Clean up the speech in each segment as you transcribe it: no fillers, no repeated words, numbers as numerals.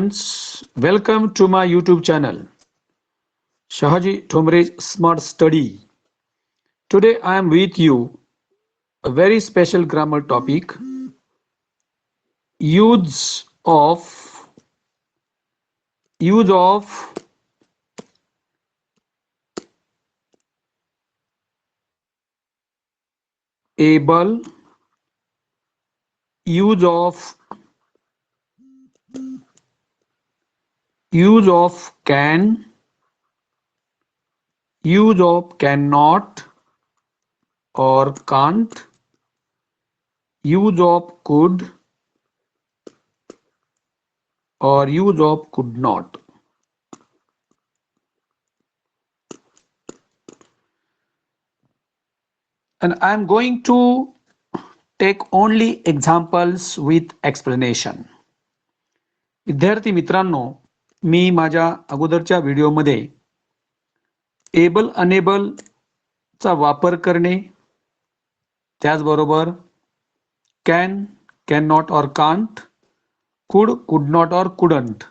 Friends, welcome to my YouTube channel, Shahaji Thomre's Smart Study. Today I am with you a very special grammar topic, use of use of able, use of can, use of cannot or can't, use of could or use of could not. And I am going to take only examples with explanation. विद्यार्थी मित्रांनो, मी माझ्या अगोदरच्या व्हिडिओमध्ये able enable चा वापर करणे, त्याचबरोबर can, can not or can't, could not or couldn't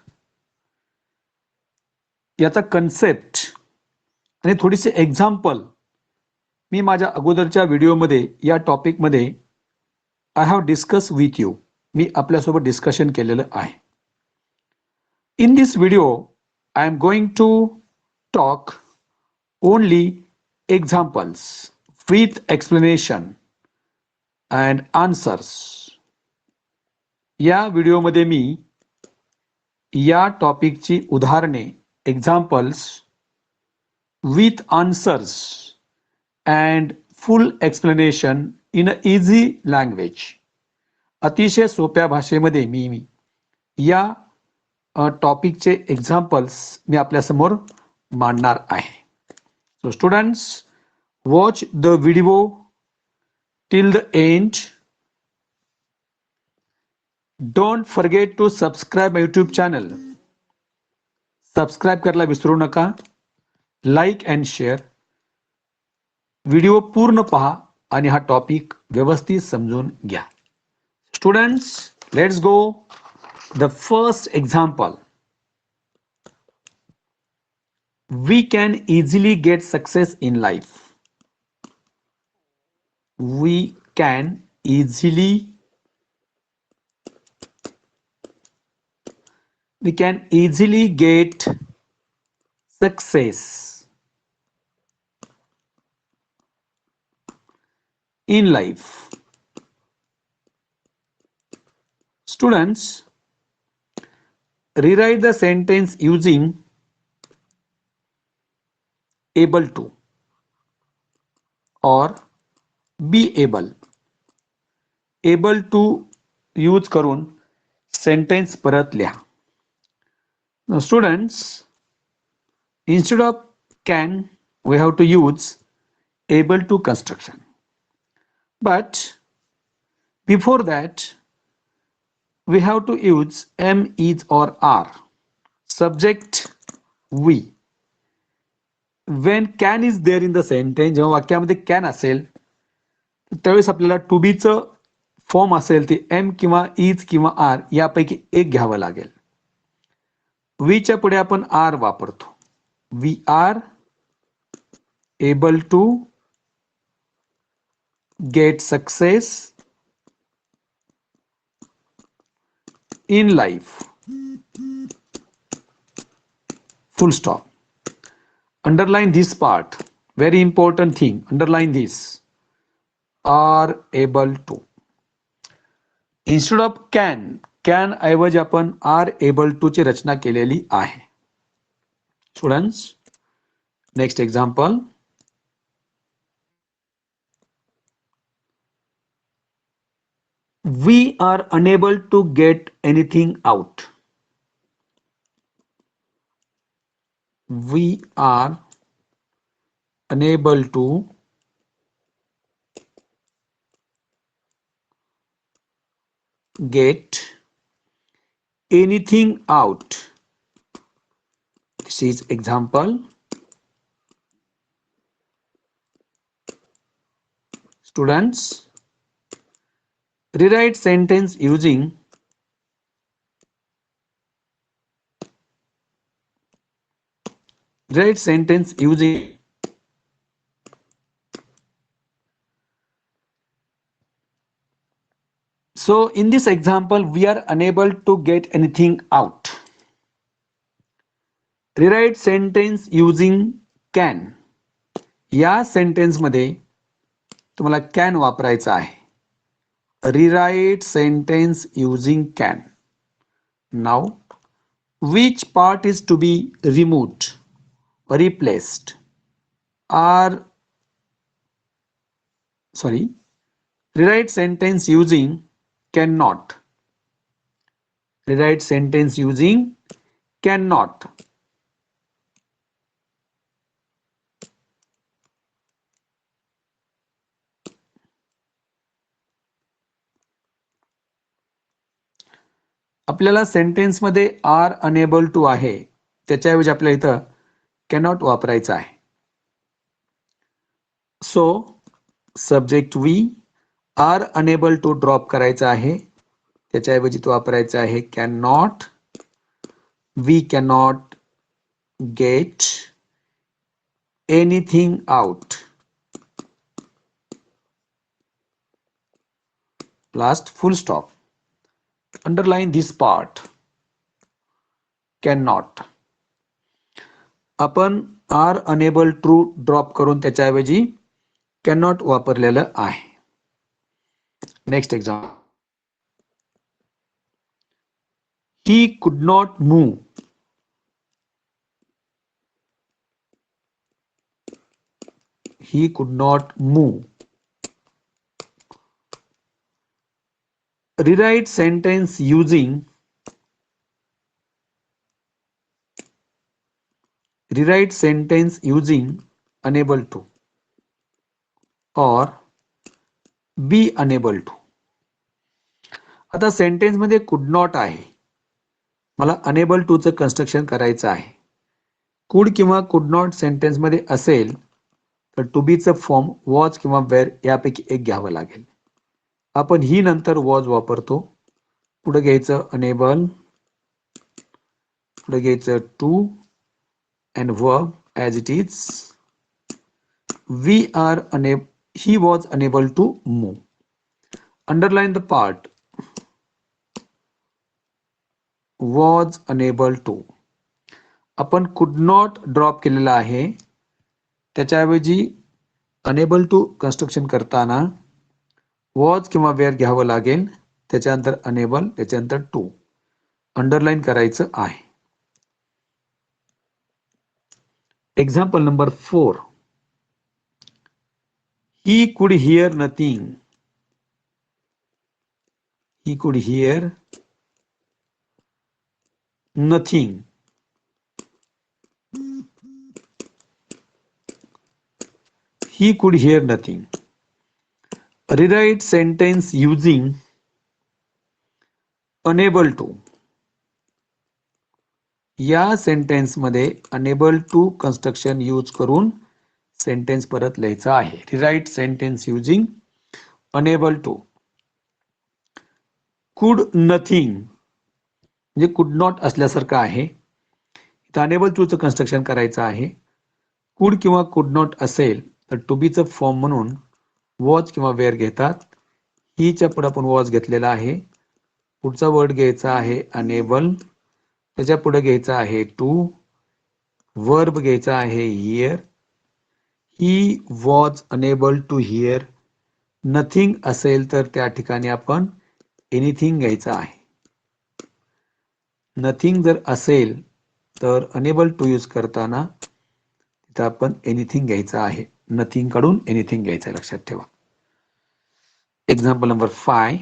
याचा कन्सेप्ट आणि थोडीसे एक्झाम्पल मी माझ्या अगोदरच्या व्हिडिओमध्ये या टॉपिकमध्ये I have discuss with you, मी आपल्यासोबत डिस्कशन केलेलं आहे. In this video, I am going to talk only examples with explanation and answers. या व्हिडिओमध्ये मी या टॉपिकची उदाहरणे, examples with answers and full explanation in a easy language. अतिशय सोप्या भाषेमध्ये मी या टॉपिकचे एक्झाम्पल्स मी आपल्या समोर मांडणार आहे. So students, watch the video till the end. Don't forget to subscribe my YouTube channel. Subscribe करायला विसरू नका. Like and share. व्हिडिओ पूर्ण पहा आणि हा टॉपिक व्यवस्थित समजून घ्या. Students, let's go. The first example, we can easily get success in life. We can easily get success in life. Students, rewrite the sentence using able to or be able. Able to use करून sentence परत लिहा. Now students, instead of can, we have to use able to construction. But before that, we have to use am, is or are. Subject we. When can is there in the sentence, जेव्हा वाक्यामध्ये can असेल त्यावेळेस आपल्याला to be चं form असेल ते M किंवा is किंवा आर यापैकी एक घ्यावं लागेल. वी च्या पुढे आपण आर वापरतो. We are able to get success in life. Full stop. Underline this part. Very important thing. Underline this. Are able to. Instead of can ऐवजी आपण are able to ची रचना केलेली आहे. Students, next example. We are unable to get anything out. We are unable to get anything out. This is example. Students, rewrite sentence using Rewrite sentence using so in this example we are unable to get anything out. Rewrite sentence using can. या sentence मध्ये तुम्हाला can वापरायचा आहे. Rewrite sentence using can. Now which part is to be removed or replaced? Or sorry, rewrite sentence using cannot. Rewrite sentence using cannot. आपल्याला sentence मध्ये are unable to आहे, त्याच्याऐवजी आपल्याला इथं कॅनॉट वापरायचं आहे. So subject we are unable to drop करायचा आहे, त्याच्याऐवजी तो वापरायचा आहे can not. We cannot get anything out. Last full stop. Underline this part. Cannot. आपण आर अनेबल टू ड्रॉप करून त्याच्याऐवजी कॅनॉट वापरलेलं आहे. Next example. He could not move. He could not move. Rewrite sentence using unable to or be unable to. आता sentence मध्ये could not आहे, मला unable to चं कन्स्ट्रक्शन करायचं आहे. कुड किंवा कुड नॉट सेंटेन्स मध्ये असेल तर टू बी चं फॉर्म वॉज किंवा वेअर यापैकी एक घ्यावं लागेल. आपण ही नंतर वॉज वापरतो. पुढे घ्यायचं अनेबल, पुढे घ्यायचं to and verb as it is. He was unable to move. Underline the part was unable to. आपण could not ड्रॉप केलेला आहे, त्याच्याऐवजी अनेबल टू कन्स्ट्रक्शन करताना वॉज किंवा वेअर घ्यावं लागेल, त्याच्यानंतर अनेबल, त्याच्यानंतर टू. अंडरलाइन करायचं आहे. Example number 4. He could hear nothing. He could hear nothing. He could hear nothing. Rewrite sentence using unable to. या सेंटेन्स मध्ये अनेबल टू कन्स्ट्रक्शन यूज करून सेंटेन्स परत लिहायचा आहे. Rewrite sentence using unable to. Could nothing म्हणजे could not असल्यासारखं आहे. इथं अनेबल टू चं कन्स्ट्रक्शन करायचं आहे. कुड किंवा कुड नॉट असेल तर टू बीचं फॉर्म म्हणून वॉज किंवा वेअर घेतात. हीच्या पुढे आपण वॉज घेतलेला आहे. पुढचा वर्ड घ्यायचा आहे अनेबल, त्याच्या पुढे घ्यायचा आहे टू. वर्ब घ्यायचा आहे here. He was unable to hear. Nothing असेल तर त्या ठिकाणी आपण एनिथिंग घ्यायचं आहे. नथिंग जर असेल तर अनेबल टू यूज करताना तिथं आपण एनिथिंग घ्यायचं आहे. नथिंग कडून एनिथिंग घ्यायचं, लक्षात ठेवा. Example number 5.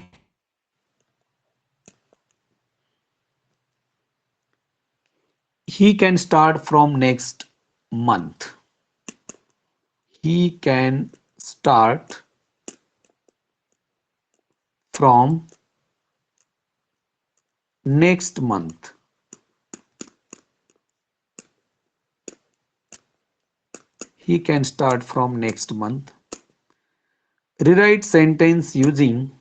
He can start from next month. He can start from next month. He can start from next month. Rewrite sentence using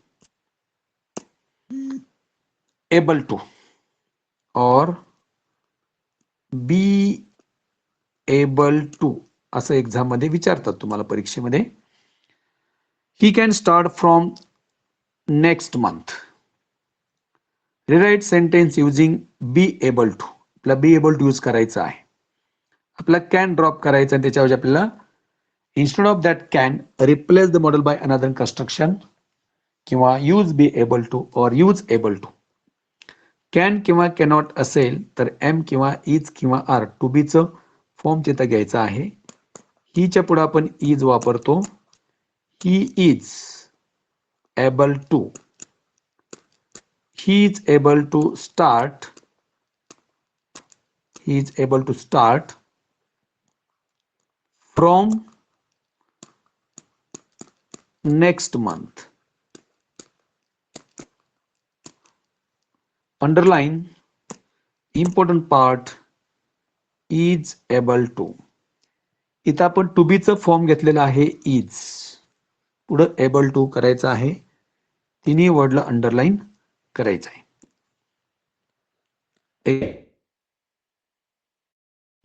able to or be able to असं exam मध्ये विचारतात तुम्हाला परीक्षेमध्ये. He can start from next month. Rewrite sentence using be able to. आपला be able to use करायचा आहे. आपला can drop करायचा आणि त्याच्याऐवजी आपल्याला instead of that can replace the modal by another construction किंवा यूज बी एबल टू और यूज एबल टू. कॅन किंवा कॅनॉट असेल तर एम किंवा इज किंवा आर टू बीचं फॉर्म तिथं घ्यायचा आहे. हीच्या पुढे आपण इज वापरतो. He is able to. He is able to start. He is able to start from next month. Underline important part is able to. इथं आपण टू बीचं फॉर्म घेतलेला आहे इज. पुढं एबल टू करायचं आहे. तिन्ही वर्डला अंडरलाइन करायचं आहे.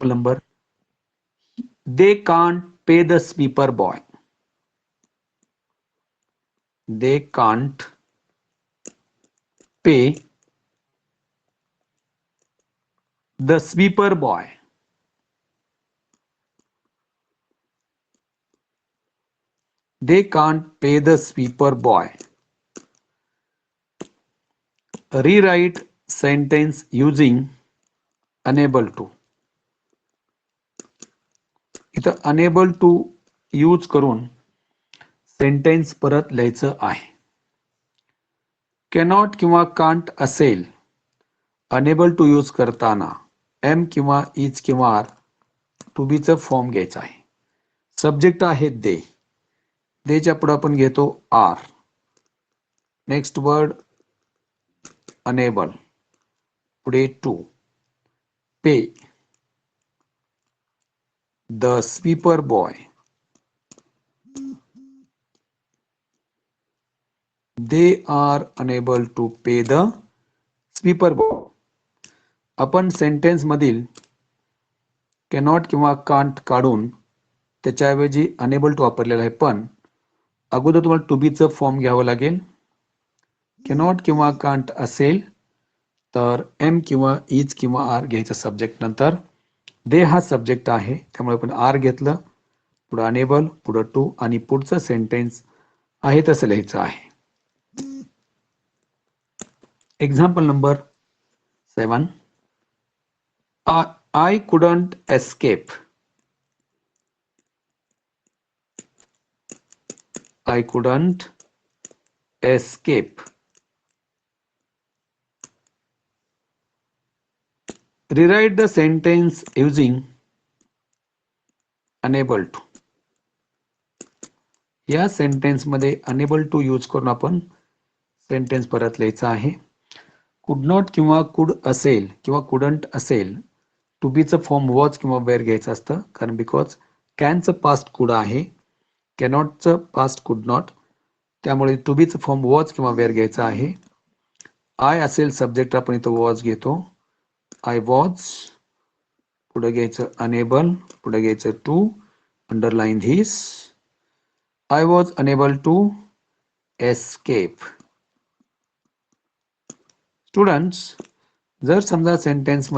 Number they can't pay the sweeper boy. They can't pay the sweeper boy. They can't pay the sweeper boy. Rewrite sentence using unable to. इथं unable to यूज करून sentence परत लिहायचं आहे. कॅनॉट किंवा कांट असेल unable to use करताना am किंवा is किंवा आर टू बीचं फॉर्म घ्यायचा आहे. सब्जेक्ट आहे दे. देच्या पुढे आपण घेतो आर. Next word unable. पुढे to. Pay the sweeper boy. They are unable to pay the sweeper boy. आपण सेंटेन्स मधील कॅनॉट किंवा कांट काढून त्याच्याऐवजी अनेबल टू वापरलेला आहे. पण अगोदर तुम्हाला टू बीचं फॉर्म घ्यावं लागेल. कॅनॉट किंवा कांट असेल तर एम किंवा इज किंवा आर घ्यायचं सब्जेक्ट नंतर. दे हा सब्जेक्ट आहे त्यामुळे आपण आर घेतलं. पुढे अनेबल, पुढे टू आणि पुढचं सेंटेन्स आहे तसं लिहायचं आहे. Example number 7. I couldn't escape. I couldn't escape. Rewrite the sentence using unable to. या सेंटेन्स मध्ये अनेबल टू यूज करून आपण सेंटेन्स परत लिहायचा आहे. कुड नॉट किंवा कुड असेल किंवा कुडंट असेल टू बीचं फॉर्म वॉज किंवा वेअर घ्यायचं असतं. कारण बिकॉज कॅनचं पास्ट कुड आहे, कॅनॉटचं पास्ट कुड नॉट. त्यामुळे टू बीचं फॉर्म वॉज किंवा वेअर घ्यायचं आहे. आय असेल सब्जेक्ट आपण इथं वॉज घेतो. I was. पुढे घ्यायचं अनेबल, पुढे घ्यायचं to. Underline this. I was unable to escape. Students, जर समजा सेंटेन्स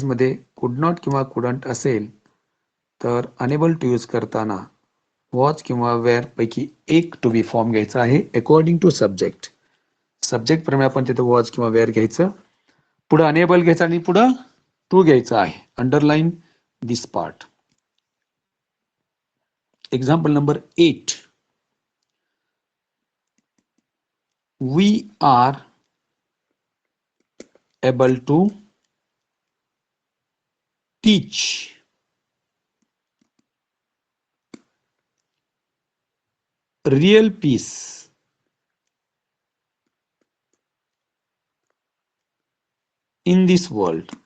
मध्ये कुड नॉट किंवा कुडंट असेल तर अनेबल टू यूज करताना वॉज किंवा वेअर पैकी एक टू बी फॉर्म घ्यायचा आहे अकॉर्डिंग टू सब्जेक्ट. सब्जेक्ट प्रमाणे आपण तिथे वॉज किंवा वेअर घ्यायचं. पुढे अनेबल घ्यायचं आणि पुढे टू घ्यायचं आहे. Underline this part. Example number 8. We are able to teach real peace in this world.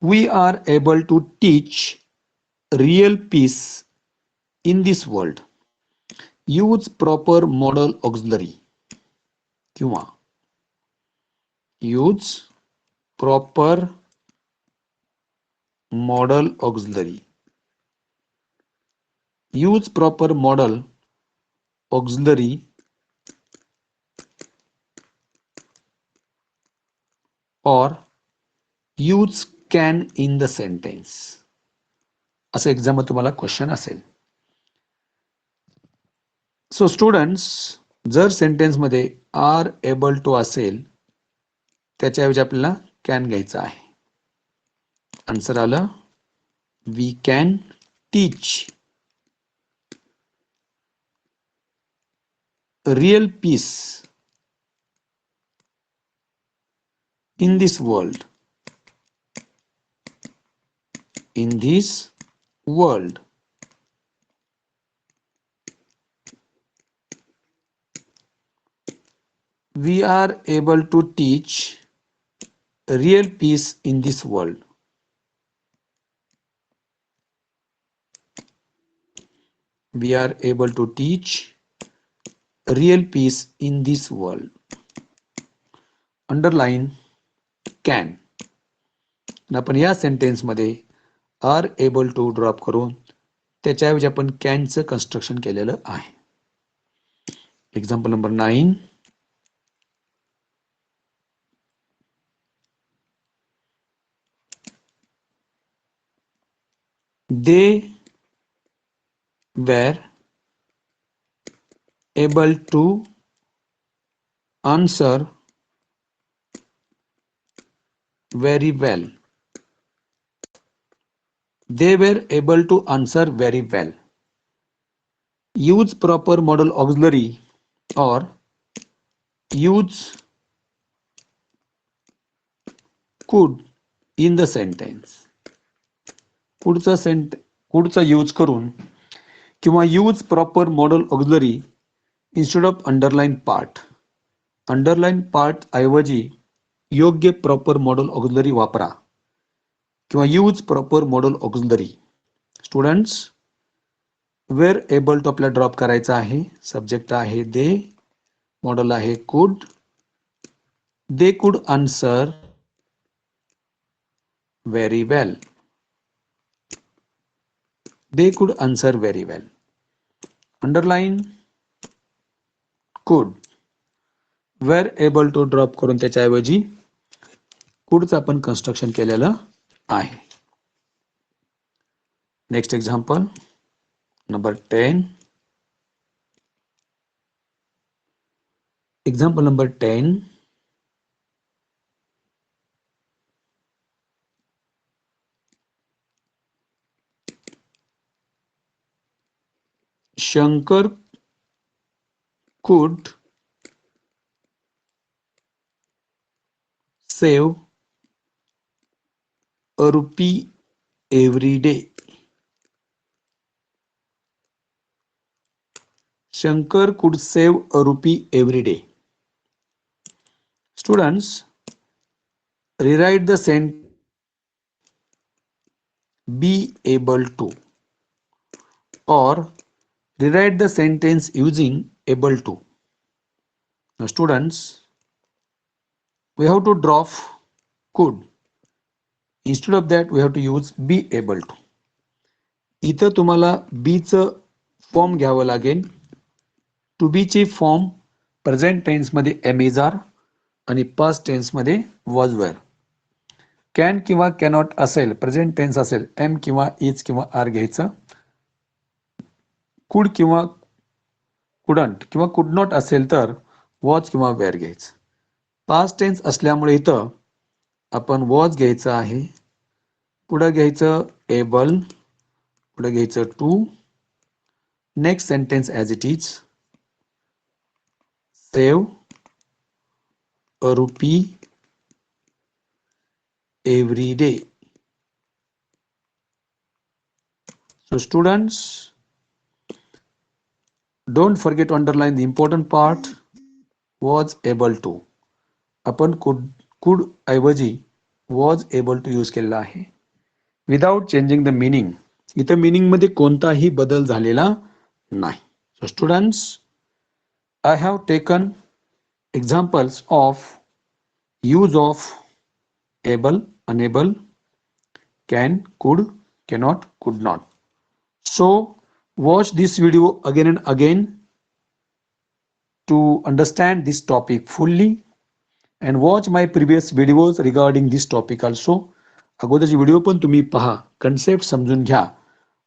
We are able to teach real peace in this world. Use proper modal auxiliary किंवा use proper modal auxiliary. Use proper modal auxiliary or use can in the sentence. असं exam तुम्हाला question असेल. So students, जर sentence मध्ये are able to असेल त्याच्याऐवजी आपल्याला can घ्यायचं आहे. आन्सर आलं, we can teach real peace in this world. In this world. We are able to teach real peace in this world. We are able to teach real peace in this world. Underline can. आपण या sentence मध्ये are able to drop करून त्याच्याऐवजी आपण कॅनचं construction केलेलं आहे. Example number 9. They were able to answer very well. They were able to answer very well. Use proper modal auxiliary or use could in the sentence. couldचा use करून किंवा use proper modal auxiliary instead of underline part. Underline part ऐवजी योग्य proper modal auxiliary वापरा किंवा use proper modal auxiliary. Students, we're able to आपल्याला drop करायचा आहे. सब्जेक्ट आहे दे, मॉडल आहे could. They could answer very well. They could answer very well. Underline could. Were able to drop करून त्याच्याऐवजी couldचं आपण कन्स्ट्रक्शन केलेलं आहे. Next example number 10. Example number 10. Shankar could save a rupee every day. Shankar could save a rupee every day. Students, rewrite the sentence be able to or rewrite the sentence using able to. Now students, we have to drop could. Instead of that we have to use be able to. इथं तुम्हाला बीचं form घ्यावं लागेल. To be ची form present tense मध्ये M is are आणि past tense मध्ये was were. Can किंवा cannot असेल, प्रेझेंट टेन्स असेल एम किंवा इज किंवा आर घ्यायचं. कुड किंवा कुडंट किंवा कुड नॉट असेल तर वॉज किंवा वेअर घ्यायचं. पास्ट टेन्स असल्यामुळे इथं आपण वॉज घ्यायचं आहे, पुढं घ्यायचं एबल, पुढं घ्यायचं to. Next sentence as it is, save a rupee every day. So students, don't forget to underline the important part, was able to. आपण could ऐवजी was able to यूज केलेला आहे. विदाउट चेंजिंग द मीनिंग इथे meaning मध्ये कोणताही बदल झालेला नाही. So students, I have taken examples of use of able, unable, can, could, cannot, could not. So watch this video again and again to understand this topic fully, and watch my previous videos regarding this topic also. अगोदरचे video पण तुम्ही पहा, concept समजून घ्या.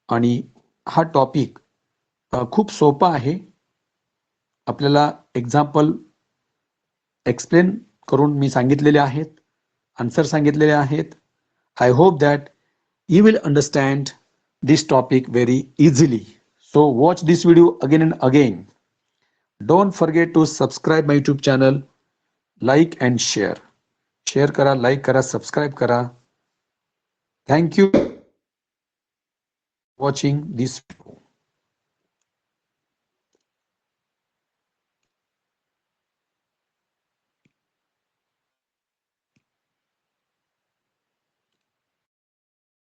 आणि हा topic खूप सोपा आहे. आपल्याला एक्झाम्पल एक्सप्लेन करून मी सांगितलेले आहेत, आन्सर सांगितलेले आहेत. I hope that you will understand this topic very easily. So watch this video again and again. Don't forget to subscribe my YouTube channel, like and share. Share kara, like kara, subscribe kara. Thank you for watching this video.